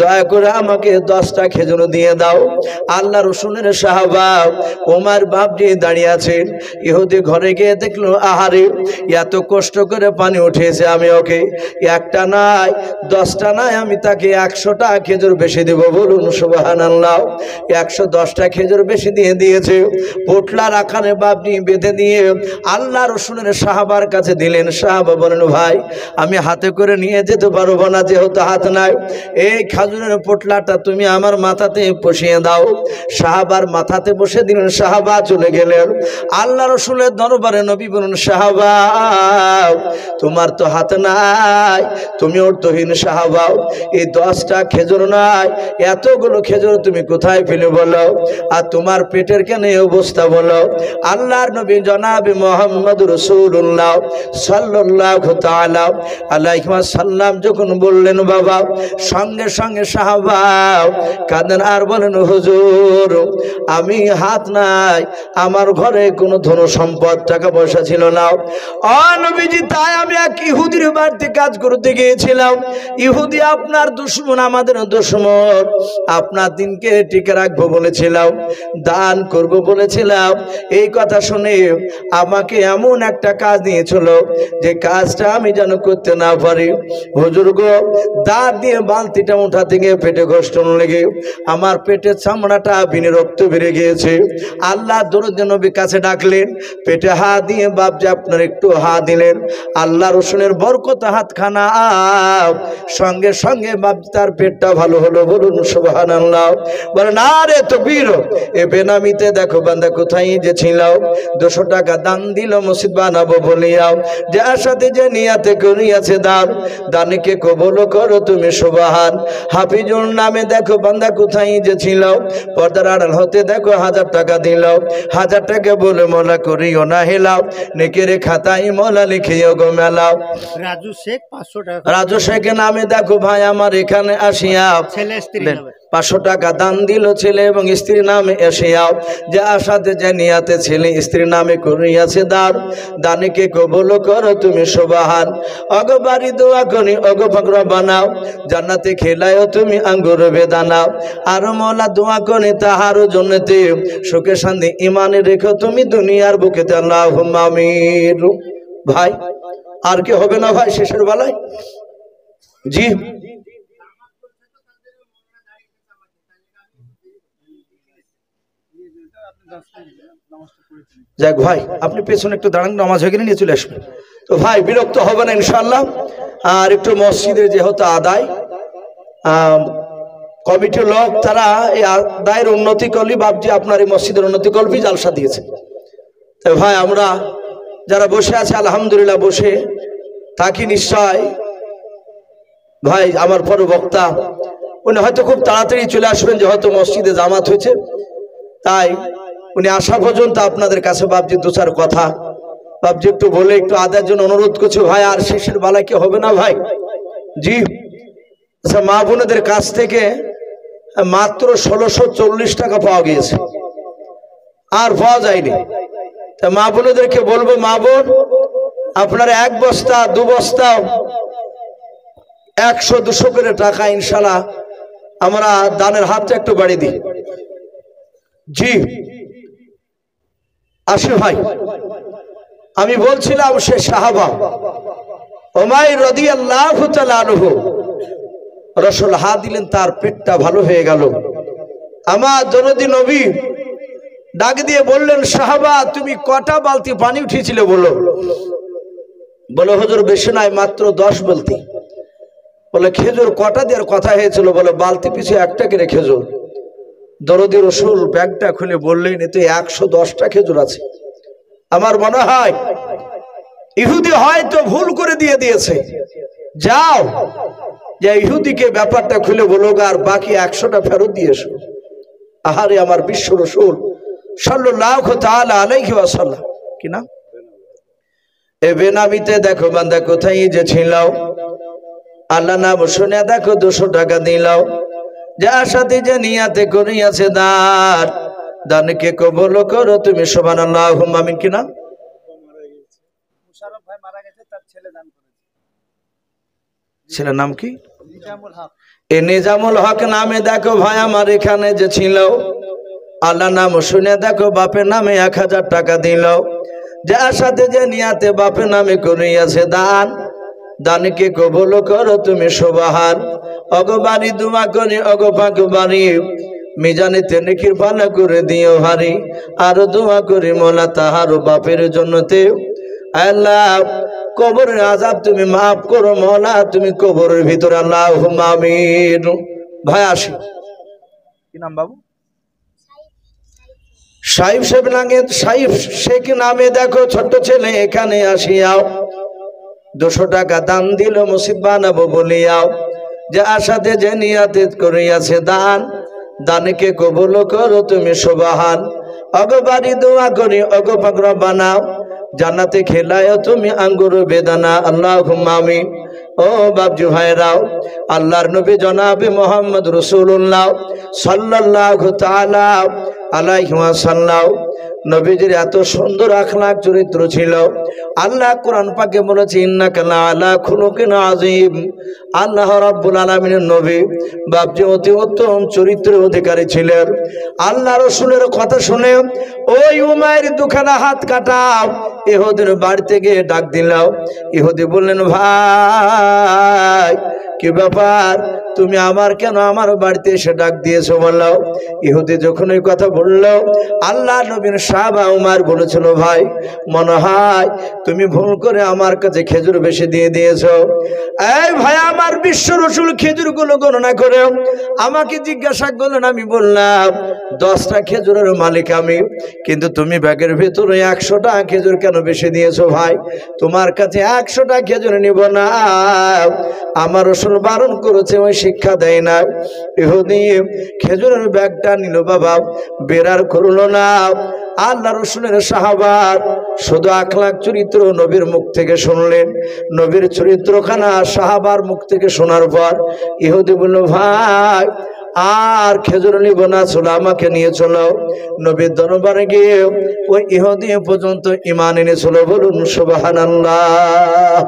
দয়া করে আমাকে 10টা খেজুর দিয়ে দাও। আল্লাহ রসুলের সাহাবা ওমর বাপজি দাঁড়িয়ে আছেন। ইহুদি ঘরে গিয়ে দেখলো আহারে এত কষ্ট করে পানি উঠিয়েছে, আমি ওকে একটা নাই 10টা নাই আমি তাকে 100টা খেজুর বেশি দেব। বলুন সুবহানাল্লাহ। 110টা খেজুর বেশি দিয়ে দিয়েছে। পোটলার আকারে বাপনি বেঁধে দিয়ে আল্লাহ রসুলের সাহাবার কাছে দিলেন। সাহাবা বলেন ভাই আমি হাতে করে নিয়ে যেতে পারবো না, যেহেতু হাত নাই, এই খাজুরের পোটলাটা তুমি আমার মাথাতে বসিয়ে দাও। সাহাবার মাথাতে বসে দিলেন। সাহাবা চলে গেলেন আল্লাহ রসুলের দরবারে। নবী বলুন সাহাবা তোমার তো হাত নাই, তুমি অর্থহীন সাহাবা, এই 10টা খেজুর নাই, এতগুলো খেজুর তুমি কোথায় পেলে বলো? আর তোমার পেটের কেন এই অবস্থা বলো? আল্লাহর নবী জনাবে মুহাম্মদ রাসূলুল্লাহ সাল্লাল্লাহু তাআলা আলাইহি ওয়াসাল্লাম যখন বললেন বাবা, সঙ্গে সঙ্গে সাহাবা কাঁদেন আর বলেন হুজুর আমি হাত নাই, আমার ঘরে কোনো ধন সম্পদ টাকা পয়সা ছিল না। ও নবীজি তাই আমি এক ইহুদির বাড়িতে কাজ করতে গিয়েছিলাম। ইহুদি আপনার দুশমন, আমাদের দুশমন। আপনার দিনকে টিকে রাখবো বলেছিলাম, দান করব বলেছিলাম। এই কথা শুনে আমাকে এমন একটা কাজ দিয়েছিল যে কাজটা আমি যেন করতে না পারি। হুজুর গো দাঁত দিয়ে বালতিটা উঠাতে গিয়ে পেটে কষ্ট লেগে আমার পেটের চামড়াটা বিনে রক্ত বেড়ে গিয়েছে। আল্লাহ দরুদ নবী কাছে ডাকলেন, পেটে হাত দিয়ে বাপজি আপনার একটু হাত দিলেন। আল্লাহ রসুলের বরকত হাতখানা সঙ্গে সঙ্গে বাপজি তার পেটটা ভালো হলো। বলুন সুবহানাল্লাহ। বলেন আরে তাকবীর। এ বেনামিতে দেখো বান্দা কোথায় যে ছিল, 200 টাকা দান দিল মসজিদ বানাবো বলিয়াও, যার সাথে যে নিয়াতে করিয়াছে দান, দানকে কবুল করো তুমি সুবহান। হাফিজুর নামে দেখো বান্দা কোথায় যে ছিল, পর্দার আড়াল হতে দেখো 1000 টাকা দিল, 1000 টাকা বলে মোলা করিও না হেলাও, নেকের খাতায় মোলা লিখিও গো মেলাও। রাজু শেখ 500 টাকা। রাজু শেখ নামে দেখো ভাই আমার এখানে আসিয়া ছেলে স্ত্রী নামে 500 টাকা দান দিল ছেলে এবং স্ত্রী নামে এসিয়াও, যে আশাতে যে নিয়াতে ছেলে স্ত্রী নামে করিয়াছে দান, দানকে কবুল করো তুমি সুবহান। অগো বাড়ি দোয়া করি অগো পাকড়া বানাও, জান্নাতে খেলায়ও তুমি আঙ্গুর বেদানাও, আর মোলা দোয়া করি তাহার জন্যতে সুখে শান্তি ইমানে রেখো তুমি দুনিয়ার বুকেতে আল্লাহুম্মা আমিন। ভাই আর কি হবে না ভাই শেষের বেলায়? জি যাক ভাই আপনি পেছনে একটু দাঁড়ান, নামাজ হয়ে গেলে নিয়ে চলে আসবেন। তো ভাই বিরক্ত হবে না ইনশাআল্লাহ। আর একটু মসজিদের যেহেতু আদায় কমিটির লোক তারা এই আদায়ের উন্নতি করলি বাপজি আপনার এই মসজিদের উন্নতি করবি জালসা দিয়েছে। তো ভাই আমরা যারা বসে আছে আলহামদুলিল্লাহ বসে থাকি নিশ্চয়। ভাই আমার পর বক্তা উনি হয়তো খুব তাড়াতাড়ি চলে আসবেন, যে হয়তো মসজিদে জামাত হয়েছে, তাই উনি আসা পর্যন্ত আপনাদের কাছে বাপজি 2-4 কথা বাপজি একটু বলে একটু আদায়ের জন্য অনুরোধ করছি ভাই। আর শেষের বেলায় কি হবে না ভাই? জি আচ্ছা মা বোনেদের কাছ থেকে মাত্র 1640 টাকা পাওয়া গিয়েছে, আর পাওয়া যায়নি। তা মা বোনদেরকে বলবো, মা বোন আপনারা 1 বস্তা 2 বস্তা 100-200 করে টাকা ইনশাআল্লাহ আমরা দানের হাতটা একটু বাড়িয়ে দিই। জি আসি ভাই, আমি বলছিলাম সে সাহাবা উমাইর রাদিয়াল্লাহু তাআলা আনহু, রাসূল হাত দিলেন, তার পেটটা ভালো হয়ে গেল। আমার দরদি নবী ডাক দিয়ে বললেন, সাহাবা তুমি কটা বালতি পানি উঠিয়েছিলে বলো? বলে হুজুর বেশি নাই, মাত্র 10 বালতি। বলে খেজুর কটা দেওয়ার কথা হয়েছিল? বলে বালতি পিছু 1টা করে খেজুর। দরদি রাসূল ব্যাগটা খুলে বললেন, এতে 110টা খেজুর আছে। আমার মনে হয় ইহুদি হয়তো ভুল করে দিয়েছে, যাও যে ইহুদিকে ব্যাপারটা খুলে বলো আর বাকি 100টা ফেরত দিয়ে এসো। আহারে আমার বিশ্ব রাসূল সাল্লাল্লাহু তাআলা আলাইহি ওয়াসাল্লাম কি না, এ বেনামিতে দেখো বান্দা কোথায় যে ছিল, আল্লাহ নাম শুনে দেখো 200 টাকা দিলাও, যার সাথে যে নিয়াতে করিয়াছে দানকে কবুল করো তুমি, সুবহানাল্লাহ আমিন কি না। মুশাররফ ভাই মারা গেছে, তার ছেলে দান করেছে। ছেলের নাম কি? নিজামুল হক। এই নিজামুল হক নামে দেখো ভাই আমার এখানে যে ছিল, আল্লাহ নাম শুনে দেখো বাপের নামে 1000 টাকা দিল, যার সাথে যে নিয়াতে বাপের নামে করিয়াছে দানকে কবুল করো তুমি, সুবহান। অগবাড়ি দুমা করি অগপাক বাড়ি, মিজানিতে নেকির পানা করে দিও ভারী, আর দোয়া করি মোলা তাহার বাপের জন্যতে, আল্লাহ কবরের আযাব তুমি মাফ করো মোলা, তুমি কবরের ভিতরে, আল্লাহুম্মা আমিন। ভাই আসি, কি নাম বাবু? সাইফ শেখ নামে, সাইফ শেখ নামে দেখো ছোট্ট ছেলে এখানে আসিয়াও 200 টাকা দান দিল মসজিদ বানাবো বলিয়াও, যে আশাতে যে নিয়াতে করিয়াছে দানকে কবুল করো তুমি, সুবহান। অগবাড়ি দোয়া করি অগপাক বানাও, জান্নাতে খেলায় তুমি আঙ্গুর বেদানা, আল্লাহুম্মা আমিন। ও বাবজি ভাইরাও, আল্লাহর নবী জনাবে মুহাম্মদ রাসূলুল্লাহ সাল্লাল্লাহু তাআলা আলাইহি ওয়াসাল্লাম নবীজির এত সুন্দর আখলাক চরিত্র ছিল। আল্লাহ কোরআন পাকে বলেছে, ইন্নাকা লাআলা খুলুকিন আযীম। আল্লাহ রাব্বুল আলামিনের নবী বাবজি অতি উত্তম চরিত্রের অধিকারী ছিলেন। আল্লাহ রাসূলের কথা শুনে ওই উমাইর দুখানা হাত কাটা ইহুদির বাড়িতে গিয়ে ডাক দিলাম। ইহুদি বললেন, ভাই কি ব্যাপার, তুমি আমার কেন আমার বাড়িতে এসে ডাক দিয়েছো বললো। ইহুদি যখন ওই কথা বললো, আল্লাহ নবীর সাহাবা উমার বলেছিল, ভাই মনে হয় তুমি ভুল করে আমার কাছে খেজুর বেশি দিয়ে দিয়েছো। এই ভাই আমার বিশ্ব রাসূল খেজুরগুলো গণনা করে আমাকে জিজ্ঞাসা করলেন, আমি বললাম 10টা খেজুরের মালিক আমি, কিন্তু তুমি ব্যাগের ভিতরে 100টা খেজুর কেন বেশি দিয়েছো? ভাই তোমার কাছে 100টা খেজুর নিব না, আমার রাসূল বারণ করেছে, ওই শিক্ষা দেয় না। ইহুদি খেজুরের ব্যাগটা নিল বাবা, বেরার করলো না। আল্লাহ রাসূলের সাহাবার শুধু আখলাক চরিত্র নবীর মুখ থেকে শুনলেন, নবীর চরিত্রখানা সাহাবার মুখ থেকে শোনার পর ইহুদি বলল, ভাই আর খেজুর নিব না, চলো আমাকে নিয়ে চলো। নবীর দরবারে গিয়ে ওই ইহুদি পর্যন্ত ঈমান এনেছিল, বলুন সুবহানাল্লাহ।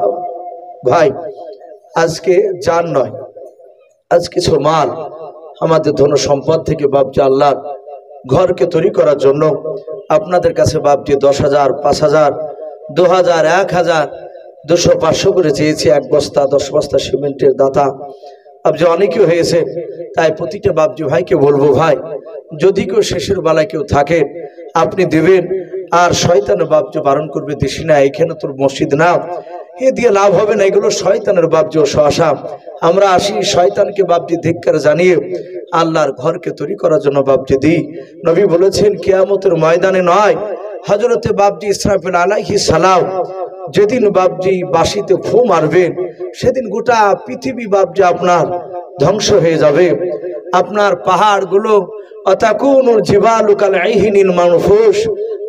ভাই আজকে জান নয়, আজ কিছু মাল আমাদের ধন সম্পদ থেকে বাপজি আল্লাহর ঘরকে তৈরি করার জন্য আপনাদের কাছে বাপজি 10,000, 5,000, 2,000, 1,000, 200, 500 করে চেয়েছি। 1 বস্তা 10 বস্তা সিমেন্টের দাতা বাপজি অনেকেই হয়েছে। তাই প্রতিটা বাপজি ভাইকে বলবো, ভাই যদি কেউ শেষের বেলায় কেউ থাকে আপনি দেবেন, আর শয়তান বাপজি বারণ করবে, দিস না, এখানে তোর মসজিদ না, এ দিয়ে লাভ হবে না, এগুলো শয়তানের বাপজি ও সহসা। আমরা আসি শয়তানকে বাপজি ধিক্কার জানিয়ে আল্লাহর ঘরকে তৈরি করার জন্য বাপজি দিই। নবী বলেছেন কিয়ামতের ময়দানে নয়, হযরতে বাপজি ইসরাফিল আলাইহিস সালাম যেদিন বাপজি বাঁশিতে ফু মারবেন, সেদিন গোটা পৃথিবী বাপজি আপনার ধ্বংস হয়ে যাবে। আপনার পাহাড়গুলো অতাকুনুল জিবালু কাল আইহিনিল মানফুস,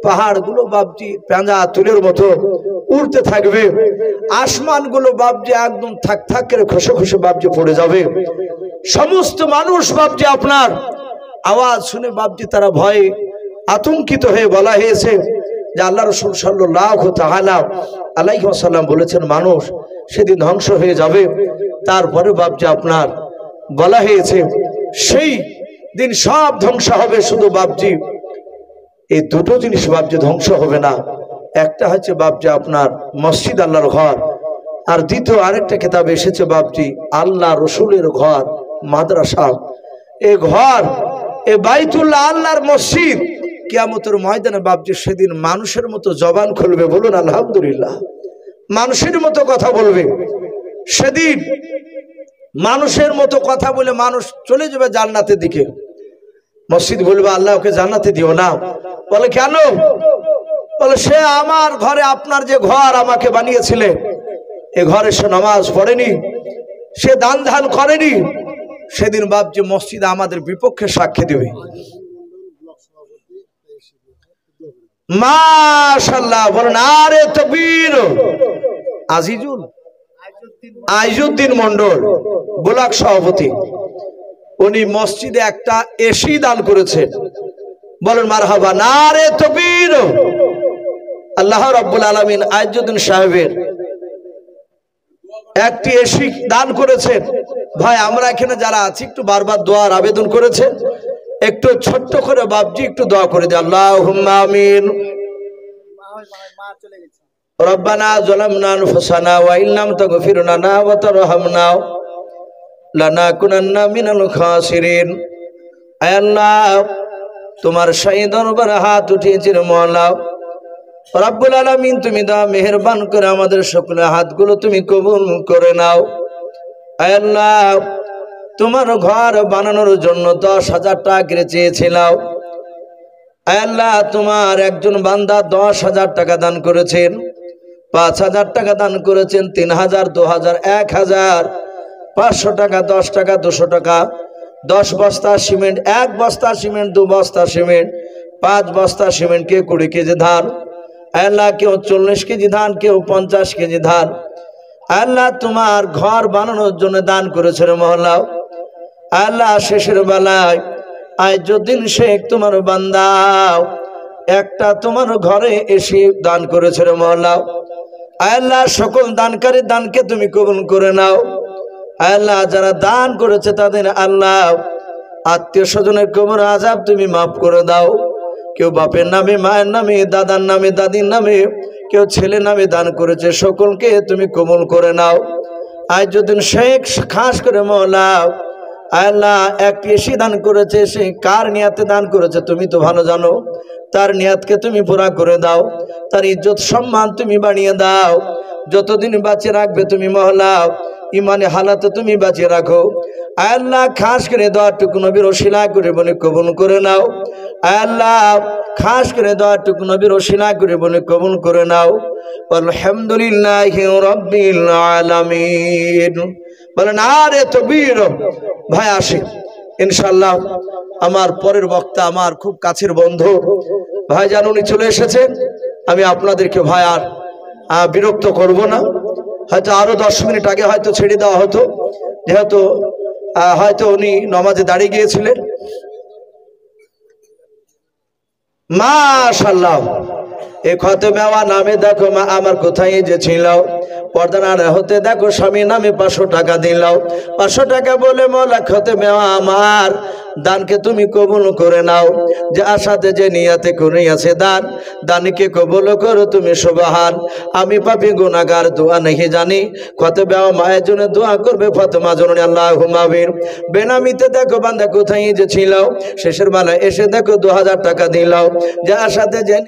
পাহাড়গুলো বাপজি পেঁজা তুলের মতো উড়তে থাকবে। আসমানগুলো বাপজি একদম থাক থাক করে খসে খসে বাপজি পড়ে যাবে। সমস্ত মানুষ বাপজি আপনার আওয়াজ শুনে বাপজি তারা ভয়ে আতঙ্কিত হয়ে বলা হয়েছে যে আল্লাহ রাসূল সাল্লাল্লাহু তাআলা আলাইহি ওয়াসাল্লাম বলেছেন মানুষ সেদিন ধ্বংস হয়ে যাবে। তারপরে বাপজি আপনার বলা হয়েছে সেই দিন সব ধ্বংস হবে, শুধু বাপজি এই দুটো জিনিস বাপজি ধ্বংস হবে না। একটা হচ্ছে বাপজি আপনার মসজিদ আল্লাহর ঘর, আর দ্বিতীয় আরেকটা কিতাব এসেছে বাপজি আল্লাহ রসুলের ঘর মাদ্রাসা। এই ঘর এ বাইতুল্লাহ আল্লাহর মসজিদ কিয়ামতের ময়দানে বাপজি সেদিন মানুষের মতো জবান খুলবে, বলুন আলহামদুলিল্লাহ। মানুষের মতো কথা বলবে সেদিন, মানুষের মতো কথা বলে মানুষ চলে যাবে জান্নাতের দিকে। মসজিদ বলবে আল্লাহ ওকে জান্নাতে দিও না। বলে কেন? বলে সে আমার ঘরে, আপনার যে ঘর আমাকে বানিয়েছিলেন, এ ঘরে সে নামাজ পড়েনি, সে দান ধ্যান করেনি। সেদিন বাপজি মসজিদ আমাদের বিপক্ষে সাক্ষী দেবে। মাশাআল্লাহ বলেন আরে তাকবীর। আইজুদ্দিন মন্ডল ব্লক সভাপতি, উনি মসজিদে একটা এসি দান করেছেন, বলেন মারহাবা নারে তাকবীর। আল্লাহ রাব্বুল আলামিন আইজুদ্দিন সাহেবের একটি এসি দান করেছেন। ভাই আমরা এখানে যারা আছি একটু বারবার দোয়ার আবেদন করেছে, একটু ছোট্ট করে বাপজি একটু দোয়া করে দিই। আল্লাহুম্মা আমিন। রব্বানা যালামনা আনফুসানা ওয়া ইল্লাম তাগফির লানা ওয়া তারহামনা লানাকুনান্না মিনাল খাসিরিন। আয় আল্লাহ তোমার শাহী দরবারে হাত উঠিয়েছি রে মওলা রব্বুল আলামিন, তুমি দা মেহেরবান করে আমাদের সকলের হাতগুলো তুমি কবুল করে নাও। আয় আল্লাহ তোমার ঘর বানানোর জন্য 10,000 টাকা চেয়েছিলাম। আয় আল্লাহ তোমার একজন বান্দা 10,000 টাকা দান করেছেন, 5,000 টাকা দান করেছেন, 3,000, 2,000, 1,000, 500 টাকা, 10 টাকা, 200 টাকা, 10 বস্তা সিমেন্ট, 1 বস্তা সিমেন্ট, 2 বস্তা সিমেন্ট, 5 বস্তা সিমেন্ট, কেউ 20 কেজি ধান। আল্লাহ কেউ 40 কেজি ধান, কেউ 50 কেজি ধান। আল্লাহ তোমার ঘর বানানোর জন্য দান করেছে রে মওলা। আল্লাহ শেষের বেলায় আইজুদ্দিন শেখ তোমার বান্দা একটা তোমার ঘরে এসে দান করেছে রে মওলা। আল্লাহ সকল দানকারী দানকে তুমি কবুল করে নাও। আল্লাহ যারা দান করেছে তাদের আল্লাহ আত্মীয় স্বজনের কবর আযাব তুমি মাফ করে দাও। কেউ বাপের নামে, মায়ের নামে, দাদার নামে, দাদির নামে, কেউ ছেলে নামে দান করেছে, সকলকে তুমি কবুল করে নাও। আইজুদ্দিন শেখ খাস করে মওলা আল্লাহ একটি এসি দান করেছে, সে কার নিয়াতে দান করেছে তুমি তো ভালো জানো। তার নিয়াতকে তুমি পুরা করে দাও, তার ইজ্জত সম্মান তুমি বাড়িয়ে দাও। যতদিন বাঁচিয়ে রাখবে তুমি মওলা ইমানে হালাতে তুমি বাঁচিয়ে রাখো। আল্লাহ খাস করে দোয়াটুকু নবীর ওসিলা করে বলে কবুল করে নাও। আল্লাহ খাস করে দোয়াটুকু নবীর ওসিলা করে বলে কবুল করে নাও। আলহামদুলিল্লাহি রাব্বিল আলামিন। বলেন আরে তাকবীর। ভাই আসি ইনশাআল্লাহ আমার পরের বক্তা আমার খুব কাছের বন্ধু ভাই জান উনি চলে এসেছেন। আমি আপনাদেরকে ভাই আর বিরক্ত করব না, হয়তো আরো 10 মিনিট আগে হয়তো ছেড়ে দেওয়া হতো, যেহেতু হয়তো উনি নামাজে দাঁড়িয়ে গিয়েছিলেন। মাশাআল্লাহ এই খতমে আওয়া নামে দেখো মা আমার কোথায় যে ছিল পর্দা না হতে দেখো স্বামী নামে 500 টাকা দিলাও। 500 টাকা বলে মওলা খতমে আওয়া আমার দানকে তুমি কবুল করে নাও। যে আশাতে যে নিয়াতে করে আছে দান, দানকে কবুল করো তুমি সুবহান। আমি পাপী গুনাহগার দোয়া नहीं জানি, খতমে আওয়া মায়ের জন্য দোয়া করবে ফাতেমা জননী আল্লাহুম্মা আমিন। বেনামিতে দেখো বান্দা কোথায় যে ছিল শেষের বেলায় এসে দেখো 2000 টাকা দিলাও। যে আশাতে যে